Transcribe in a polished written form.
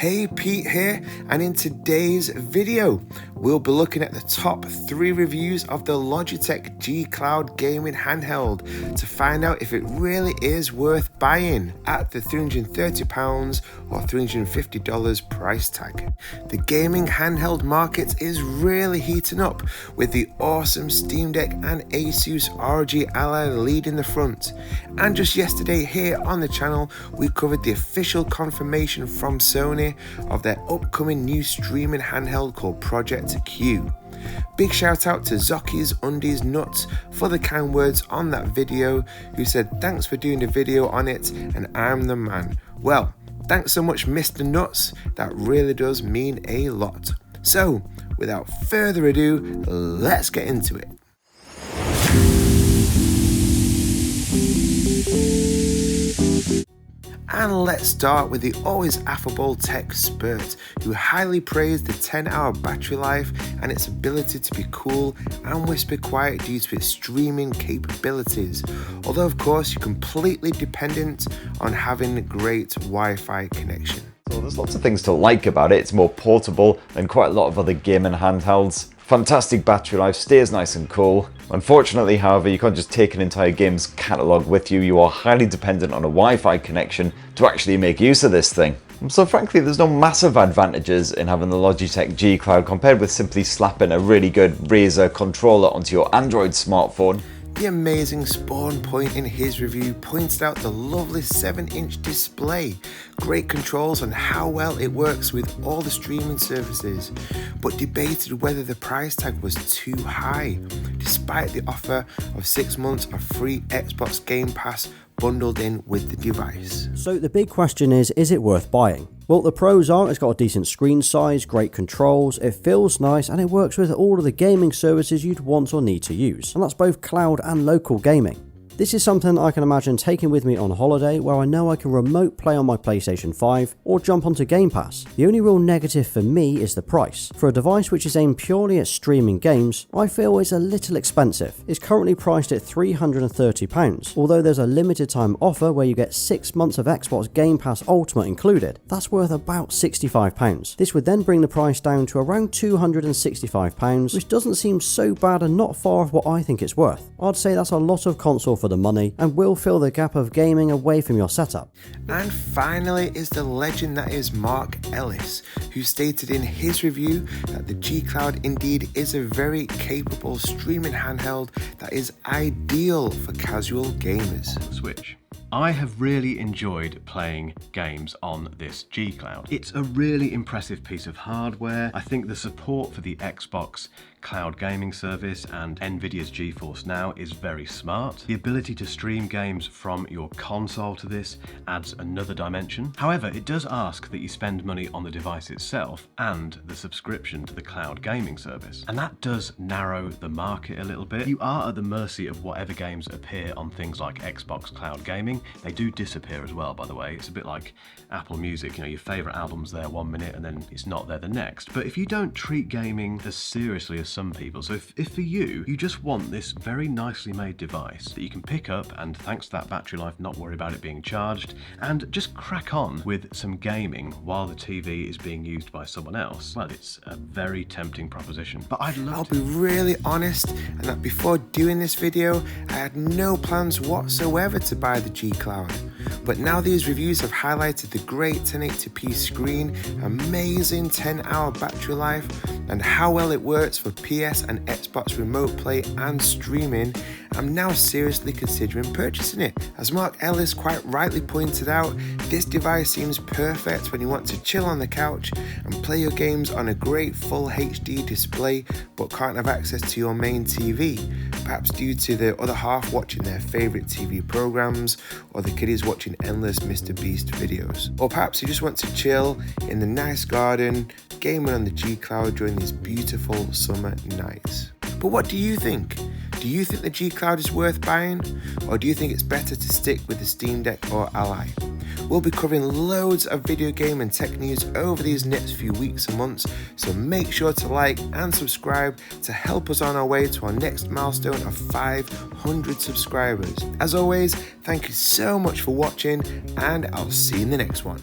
Hey, Pete here, and in today's video, we'll be looking at the top 3 reviews of the Logitech G Cloud gaming handheld to find out if it really is worth buying at the £330 or $350 price tag. The gaming handheld market is really heating up with the awesome Steam Deck and Asus ROG Ally leading the front. And just yesterday here on the channel, we covered the official confirmation from Sony of their upcoming new streaming handheld called Project Q. Big shout out to Zocky's Undies Nuts for the kind words on that video, who said thanks for doing the video on it and I'm the man. Well, thanks so much Mr. Nuts, that really does mean a lot. So without further ado, let's get into it. And let's start with the always affable tech Spurt, who highly praised the 10-hour battery life and its ability to be cool and whisper quiet due to its streaming capabilities. Although of course you're completely dependent on having a great Wi-Fi connection. So there's lots of things to like about it. It's more portable than quite a lot of other gaming handhelds. Fantastic battery life, stays nice and cool. Unfortunately, however, you can't just take an entire game's catalogue with you. You are highly dependent on a Wi-Fi connection to actually make use of this thing. So frankly, there's no massive advantages in having the Logitech G Cloud compared with simply slapping a really good Razer controller onto your Android smartphone. The amazing Poiint in his review pointed out the lovely 7-inch display, great controls on how well it works with all the streaming services, but debated whether the price tag was too high, despite the offer of 6 months of free Xbox Game Pass bundled in with the device. So the big question is it worth buying? Well, the pros are it's got a decent screen size, great controls, it feels nice, and it works with all of the gaming services you'd want or need to use. And that's both cloud and local gaming. This is something I can imagine taking with me on holiday where I know I can remote play on my PlayStation 5 or jump onto Game Pass. The only real negative for me is the price. For a device which is aimed purely at streaming games, I feel it's a little expensive. It's currently priced at £330, although there's a limited time offer where you get 6 months of Xbox Game Pass Ultimate included. That's worth about £65. This would then bring the price down to around £265, which doesn't seem so bad and not far off what I think it's worth. I'd say that's a lot of console for the money and will fill the gap of gaming away from your setup. And finally is the legend that is Mark Ellis, who stated in his review that the G Cloud indeed is a very capable streaming handheld that is ideal for casual gamers. Switch. I have really enjoyed playing games on this G Cloud. It's a really impressive piece of hardware. I think the support for the Xbox Cloud Gaming Service and Nvidia's GeForce Now is very smart. The ability to stream games from your console to this adds another dimension. However, it does ask that you spend money on the device itself and the subscription to the Cloud Gaming Service. And that does narrow the market a little bit. You are at the mercy of whatever games appear on things like Xbox Cloud Gaming. They do disappear as well, by the way. It's a bit like Apple Music, you know, your favorite album's there 1 minute and then it's not there the next. But if you don't treat gaming as seriously as some people, so if for you just want this very nicely made device that you can pick up and thanks to that battery life not worry about it being charged and just crack on with some gaming while the TV is being used by someone else, well, it's a very tempting proposition. But I'll be really honest, and that before doing this video I had no plans whatsoever to buy the G Cloud. But now these reviews have highlighted the great 1080p screen, amazing 10-hour battery life, and how well it works for PS and Xbox remote play and streaming, I'm now seriously considering purchasing it. As Mark Ellis quite rightly pointed out, this device seems perfect when you want to chill on the couch and play your games on a great full HD display but can't have access to your main TV, perhaps due to the other half watching their favourite TV programmes or the kiddies watching endless Mr. Beast videos. Or perhaps you just want to chill in the nice garden, gaming on the G Cloud during these beautiful summer nights. But what do you think? Do you think the G Cloud is worth buying? Or do you think it's better to stick with the Steam Deck or Ally? We'll be covering loads of video game and tech news over these next few weeks and months, so make sure to like and subscribe to help us on our way to our next milestone of 500 subscribers. As always, thank you so much for watching, and I'll see you in the next one.